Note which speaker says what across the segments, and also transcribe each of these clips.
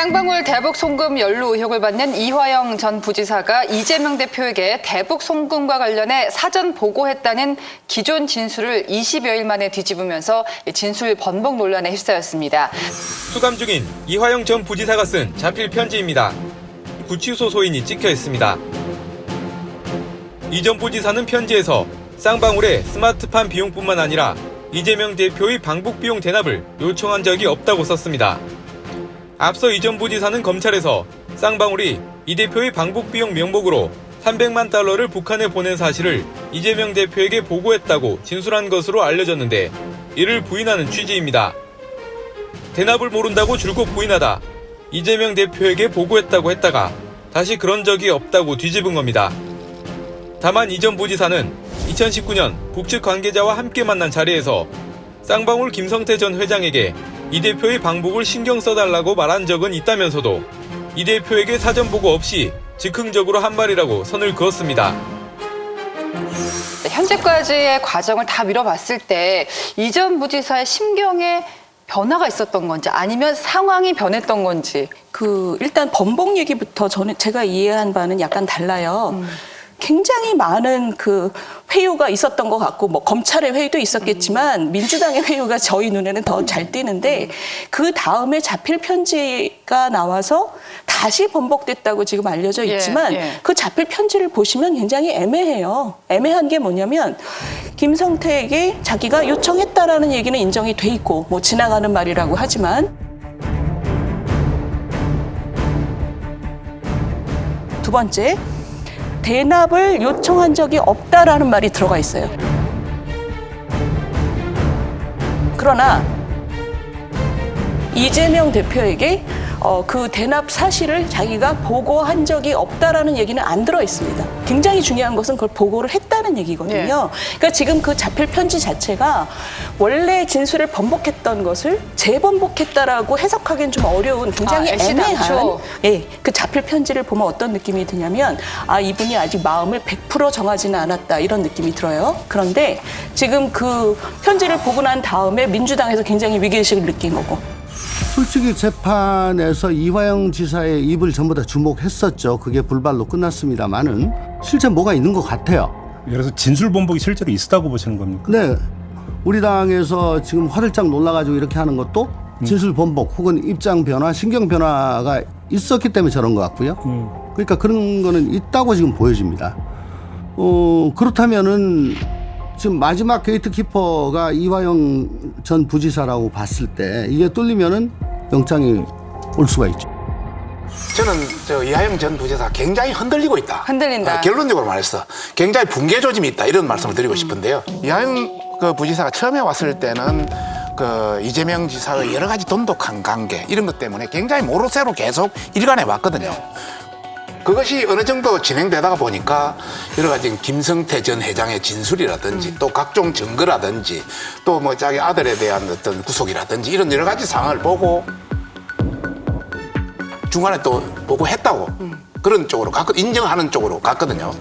Speaker 1: 쌍방울 대북 송금 연루 의혹을 받는 이화영 전 부지사가 이재명 대표에게 대북 송금과 관련해 사전 보고했다는 기존 진술을 20여일 만에 뒤집으면서 진술 번복 논란에 휩싸였습니다.
Speaker 2: 수감 중인 이화영 전 부지사가 쓴 자필 편지입니다. 구치소 소인이 찍혀 있습니다. 이 전 부지사는 편지에서 쌍방울의 스마트팜 비용뿐만 아니라 이재명 대표의 방북 비용 대납을 요청한 적이 없다고 썼습니다. 앞서 이 전 부지사는 검찰에서 쌍방울이 이 대표의 방북 비용 명목으로 300만 달러를 북한에 보낸 사실을 이재명 대표에게 보고했다고 진술한 것으로 알려졌는데 이를 부인하는 취지입니다. 대납을 모른다고 줄곧 부인하다 이재명 대표에게 보고했다고 했다가 다시 그런 적이 없다고 뒤집은 겁니다. 다만 이 전 부지사는 2019년 북측 관계자와 함께 만난 자리에서 쌍방울 김성태 전 회장에게 이 대표의 방북을 신경 써달라고 말한 적은 있다면서도 이 대표에게 사전 보고 없이 즉흥적으로 한 말이라고 선을 그었습니다.
Speaker 1: 현재까지의 과정을 다 미뤄봤을 때 이 전 부지사의 심경에 변화가 있었던 건지 아니면 상황이 변했던 건지.
Speaker 3: 일단 번복 얘기부터 제가 이해한 바는 약간 달라요. 굉장히 많은 회유가 있었던 것 같고, 검찰의 회유도 있었겠지만, 민주당의 회유가 저희 눈에는 더 잘 띄는데, 그 다음에 자필 편지가 나와서 다시 번복됐다고 지금 알려져 있지만, 그 자필 편지를 보시면 굉장히 애매해요. 애매한 게 뭐냐면, 김성태에게 자기가 요청했다라는 얘기는 인정이 돼 있고, 지나가는 말이라고 하지만, 두 번째, 대납을 요청한 적이 없다라는 말이 들어가 있어요. 그러나 이재명 대표에게 그 대납 사실을 자기가 보고한 적이 없다라는 얘기는 안 들어 있습니다. 굉장히 중요한 것은 그걸 보고를 했다는 얘기거든요. 그러니까 지금 그 자필 편지 자체가 원래 진술을 번복했던 것을 재번복했다라고 해석하기는 좀 어려운 굉장히 애매한 그 자필 편지를 보면 어떤 느낌이 드냐면 이분이 아직 마음을 100% 정하지는 않았다 이런 느낌이 들어요. 그런데 지금 그 편지를 보고 난 다음에 민주당에서 굉장히 위기의식을 느낀 거고.
Speaker 4: 솔직히 재판에서 이화영 지사의 입을 전부 다 주목했었죠. 그게 불발로 끝났습니다만은 실제 뭐가 있는 것 같아요.
Speaker 5: 예를 들어서 진술 번복이 실제로 있었다고 보시는 겁니까?
Speaker 4: 네. 우리 당에서 지금 화들짝 놀라가지고 이렇게 하는 것도 진술 번복 혹은 입장 변화, 신경 변화가 있었기 때문에 저런 것 같고요. 그러니까 그런 거는 있다고 지금 보여집니다. 그렇다면은 지금 마지막 게이트키퍼가 이화영 전 부지사라고 봤을 때 이게 뚫리면은 영장이 올 수가 있죠.
Speaker 6: 저는 이화영 전 부지사 굉장히 흔들리고 있다.
Speaker 1: 흔들린다.
Speaker 6: 결론적으로 말해서 굉장히 붕괴 조짐이 있다 이런 말씀을 드리고 싶은데요. 이화영 부지사가 처음에 왔을 때는 이재명 지사의 여러 가지 돈독한 관계 이런 것 때문에 굉장히 모로세로 계속 일관해 왔거든요. 그것이 어느 정도 진행되다가 보니까 여러 가지 김성태 전 회장의 진술이라든지 또 각종 증거라든지 또 자기 아들에 대한 어떤 구속이라든지 이런 여러 가지 상황을 보고 중간에 또 보고했다고 그런 쪽으로 인정하는 쪽으로 갔거든요.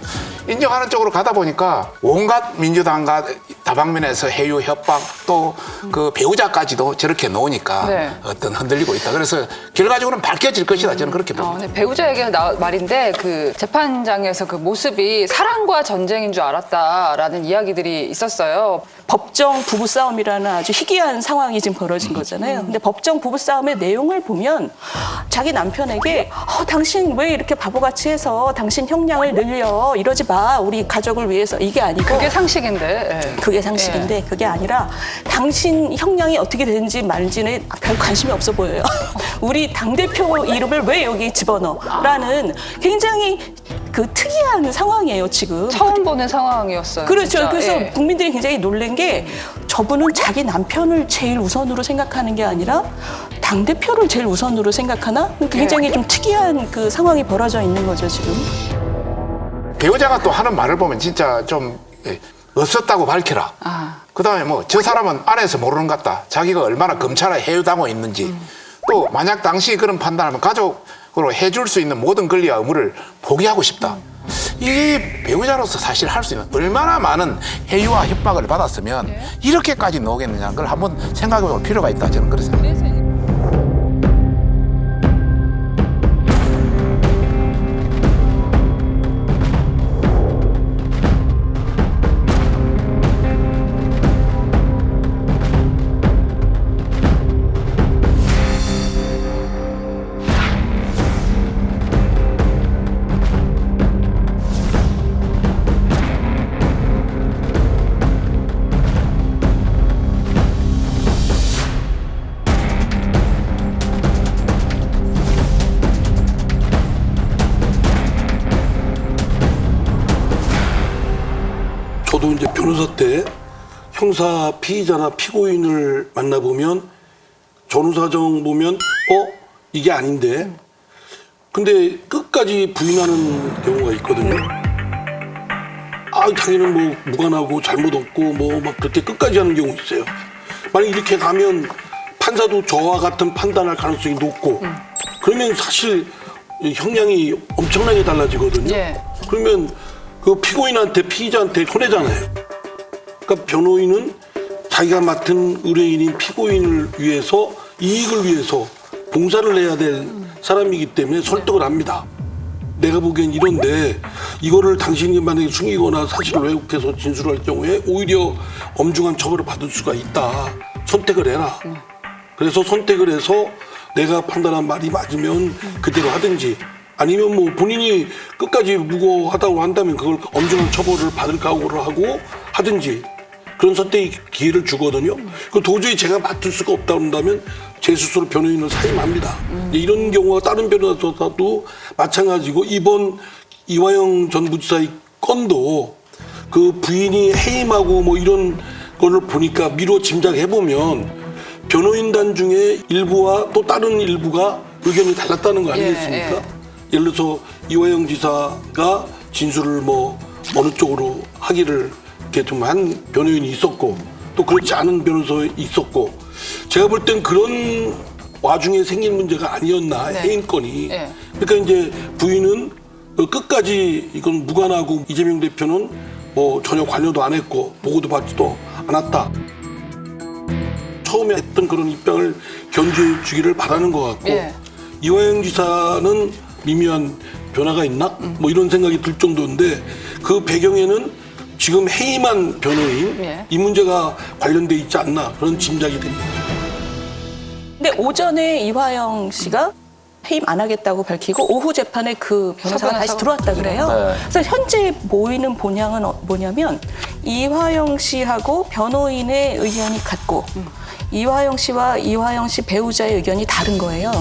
Speaker 6: 인정하는 쪽으로 가다 보니까 온갖 민주당과 다방면에서 해유 협박 또 그 배우자까지도 저렇게 놓으니까 어떤 흔들리고 있다. 그래서 결과적으로는 밝혀질 것이다. 저는 그렇게 봅니다.
Speaker 1: 배우자 얘기가 말인데 재판장에서 그 모습이 사랑과 전쟁인 줄 알았다라는 이야기들이 있었어요.
Speaker 3: 법정 부부싸움이라는 아주 희귀한 상황이 지금 벌어진 거잖아요. 근데 법정 부부싸움의 내용을 보면 자기 남편에게 당신 왜 이렇게 바보같이 해서 당신 형량을 늘려 이러지 마 우리 가족을 위해서 이게 아니고
Speaker 1: 그게 상식인데
Speaker 3: 그게 상식인데 그게 아니라 당신 형량이 어떻게 되는지 말지는 별 관심이 없어 보여요. 우리 당대표 이름을 왜 여기 집어넣어라는 굉장히 특이한 상황이에요 지금.
Speaker 1: 처음 보는 상황이었어요.
Speaker 3: 그렇죠.
Speaker 1: 진짜.
Speaker 3: 그래서 국민들이 굉장히 놀란 게 저분은 자기 남편을 제일 우선으로 생각하는 게 아니라 당대표를 제일 우선으로 생각하나? 굉장히 좀 특이한 상황이 벌어져 있는 거죠 지금.
Speaker 6: 배우자가 또 하는 말을 보면 진짜 좀 없었다고 밝혀라. 그다음에 저 사람은 안에서 모르는 것 같다. 자기가 얼마나 검찰에 해유당하고 있는지. 또 만약 당시 그런 판단하면 가족으로 해줄 수 있는 모든 권리와 의무를 포기하고 싶다. 이게 배우자로서 사실 할 수 있는 얼마나 많은 해유와 협박을 받았으면 이렇게까지 나오겠느냐는 걸 한번 생각해 볼 필요가 있다. 저는 그렇게 생각합니다.
Speaker 7: 변호사 때 형사 피의자나 피고인을 만나보면 전후사정 보면 이게 아닌데 근데 끝까지 부인하는 경우가 있거든요. 자기는 뭐 무관하고 잘못 없고 뭐 막 그렇게 끝까지 하는 경우 있어요. 만약 이렇게 가면 판사도 저와 같은 판단할 가능성이 높고 그러면 사실 형량이 엄청나게 달라지거든요.
Speaker 1: 예.
Speaker 7: 그러면 그 피고인한테 피의자한테 손해잖아요. 그러니까 변호인은 자기가 맡은 의뢰인인 피고인을 위해서 이익을 위해서 봉사를 해야 될 사람이기 때문에 설득을 합니다. 내가 보기엔 이런데 이거를 당신이 만약에 숨기거나 사실을 왜곡해서 진술할 경우에 오히려 엄중한 처벌을 받을 수가 있다. 선택을 해라. 그래서 선택을 해서 내가 판단한 말이 맞으면 그대로 하든지 아니면 뭐 본인이 끝까지 무고하다고 한다면 그걸 엄중한 처벌을 받을 각오를 하고 하든지 그런 선택의 기회를 주거든요. 그 도저히 제가 맡을 수가 없다 그런다면 제 스스로 변호인을 사임합니다. 이런 경우가 다른 변호사도 마찬가지고 이번 이화영 전 부지사의 건도 그 부인이 해임하고 뭐 이런 거를 보니까 미루어 짐작해보면 변호인단 중에 일부와 또 다른 일부가 의견이 달랐다는 거 아니겠습니까? 예를 들어서 이화영 지사가 진술을 뭐 어느 쪽으로 하기를 이렇게 좀 한 변호인이 있었고 또 그렇지 않은 변호사 있었고 제가 볼 땐 그런 와중에 생긴 문제가 아니었나 해임건이 그러니까 이제 부인은 끝까지 이건 무관하고 이재명 대표는 뭐 전혀 관여도 안 했고 보고도 받지도 않았다. 처음에 했던 그런 입장을 견지해 주기를 바라는 것 같고 이화영 지사는 미묘한 변화가 있나? 뭐 이런 생각이 들 정도인데 그 배경에는 지금 해임한 변호인 이 문제가 관련돼 있지 않나 그런 짐작이 됩니다.
Speaker 3: 근데 오전에 이화영 씨가 해임 안 하겠다고 밝히고 오후 재판에 그 변호사가 다시 들어왔다 그래요. 그래서 현재 모이는 본향은 뭐냐면 이화영 씨하고 변호인의 의견이 같고 이화영 씨와 이화영 씨 배우자의 의견이 다른 거예요.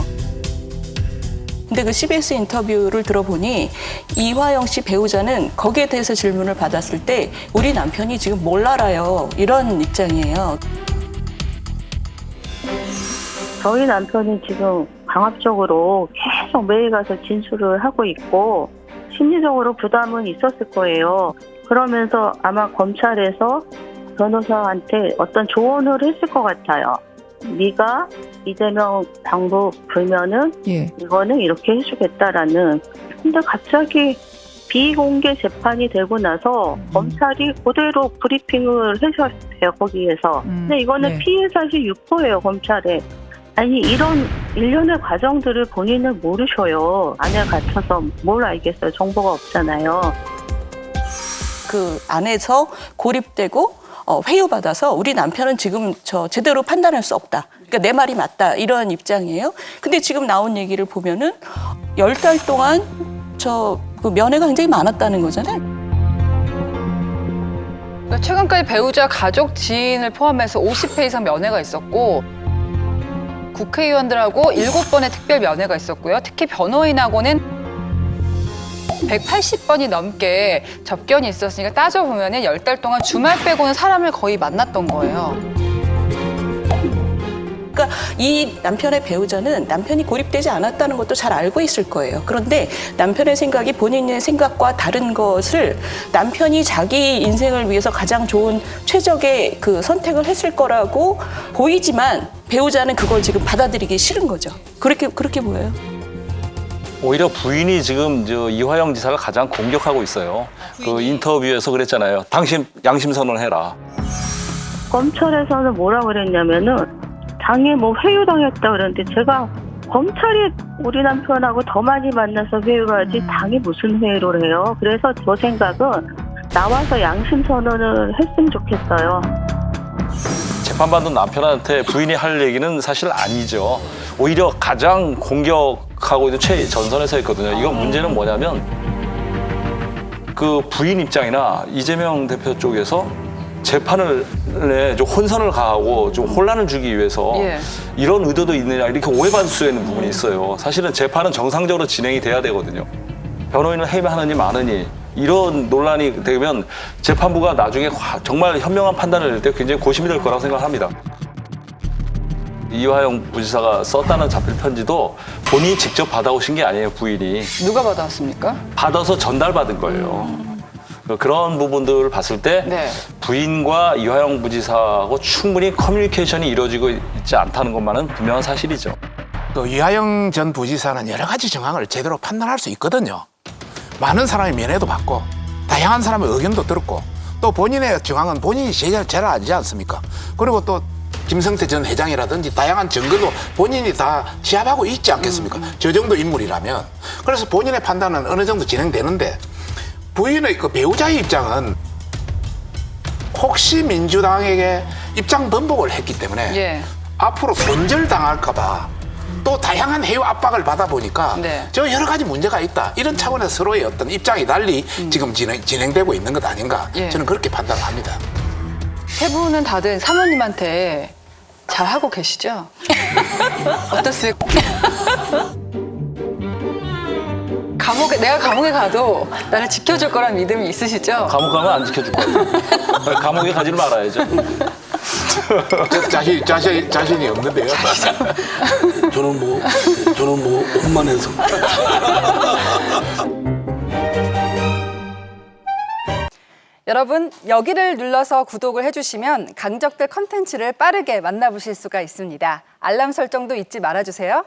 Speaker 3: 근데 그 CBS 인터뷰를 들어보니 이화영 씨 배우자는 거기에 대해서 질문을 받았을 때 우리 남편이 지금 뭘 알아요 이런 입장이에요.
Speaker 8: 저희 남편이 지금 강압적으로 계속 매일 가서 진술을 하고 있고 심리적으로 부담은 있었을 거예요. 그러면서 아마 검찰에서 변호사한테 어떤 조언을 했을 것 같아요. 네가 이재명 방북 불면은 이거는 이렇게 해주겠다라는. 근데 갑자기 비공개 재판이 되고 나서 검찰이 그대로 브리핑을 해줬어요 거기에서. 근데 이거는 피해 사실 유포예요 검찰에. 아니 이런 일련의 과정들을 본인은 모르셔요. 안에 갇혀서 뭘 알겠어요. 정보가 없잖아요.
Speaker 3: 그 안에서 고립되고 회유받아서 우리 남편은 지금 제대로 판단할 수 없다. 그러니까 내 말이 맞다. 이런 입장이에요. 근데 지금 나온 얘기를 보면은 10달 동안 그 면회가 굉장히 많았다는 거잖아요.
Speaker 1: 그러니까 최근까지 배우자 가족 지인을 포함해서 50회 이상 면회가 있었고 국회의원들하고 7번의 특별 면회가 있었고요. 특히 변호인하고는 180번이 넘게 접견이 있었으니까 따져보면 10달 동안 주말 빼고는 사람을 거의 만났던 거예요.
Speaker 3: 그러니까 이 남편의 배우자는 남편이 고립되지 않았다는 것도 잘 알고 있을 거예요. 그런데 남편의 생각이 본인의 생각과 다른 것을 남편이 자기 인생을 위해서 가장 좋은 최적의 그 선택을 했을 거라고 보이지만 배우자는 그걸 지금 받아들이기 싫은 거죠. 그렇게 보여요.
Speaker 9: 오히려 부인이 지금 이화영 지사를 가장 공격하고 있어요. 그 인터뷰에서 그랬잖아요. 당신 양심 선언해라.
Speaker 8: 검찰에서는 뭐라 그랬냐면은 당에 뭐 회유당했다 그랬는데 제가 검찰이 우리 남편하고 더 많이 만나서 회유를 하지 당이 무슨 회유를 해요. 그래서 저 생각은 나와서 양심 선언을 했으면 좋겠어요.
Speaker 9: 재판받는 남편한테 부인이 할 얘기는 사실 아니죠. 오히려 가장 공격하고 있는 최전선에 서 있거든요. 이건 문제는 뭐냐면 그 부인 입장이나 이재명 대표 쪽에서 재판을 좀 혼선을 가하고 좀 혼란을 주기 위해서 이런 의도도 있느냐 이렇게 오해받을 수 있는 부분이 있어요. 사실은 재판은 정상적으로 진행이 돼야 되거든요. 변호인을 해임하느니 마느니 이런 논란이 되면 재판부가 나중에 정말 현명한 판단을 낼 때 굉장히 고심이 될 거라고 생각합니다. 이화영 부지사가 썼다는 자필 편지도 본인이 직접 받아오신 게 아니에요, 부인이.
Speaker 1: 누가 받아왔습니까?
Speaker 9: 받아서 전달받은 거예요. 그런 부분들을 봤을 때
Speaker 1: 네.
Speaker 9: 부인과 이화영 부지사하고 충분히 커뮤니케이션이 이루어지고 있지 않다는 것만은 분명한 사실이죠.
Speaker 6: 그 이화영 전 부지사는 여러 가지 정황을 제대로 판단할 수 있거든요. 많은 사람의 면회도 받고 다양한 사람의 의견도 들었고 또 본인의 정황은 본인이 제일 알지 않습니까? 그리고 또 김성태 전 회장이라든지 다양한 증거도 본인이 다 취합하고 있지 않겠습니까? 저 정도 인물이라면. 그래서 본인의 판단은 어느 정도 진행되는데 부인의 그 배우자의 입장은 혹시 민주당에게 입장 번복을 했기 때문에
Speaker 1: 예.
Speaker 6: 앞으로 손절당할까 봐 또 다양한 해외 압박을 받아보니까
Speaker 1: 네.
Speaker 6: 저 여러 가지 문제가 있다. 이런 차원에서 서로의 어떤 입장이 달리 지금 진행되고 있는 것 아닌가.
Speaker 1: 예.
Speaker 6: 저는 그렇게 판단을 합니다.
Speaker 1: 세 분은 다들 사모님한테 잘하고 계시죠? 어떻습니까? 내가 감옥에 가도 나를 지켜줄 거란 믿음이 있으시죠?
Speaker 9: 감옥 가면 안 지켜줄 거예요. 감옥에 가지 말아야죠.
Speaker 6: 자신이 없는데요.
Speaker 7: 저는 뭐 혼만해서.
Speaker 10: 여러분, 여기를 눌러서 구독을 해주시면 강적들 컨텐츠를 빠르게 만나보실 수가 있습니다. 알람 설정도 잊지 말아주세요.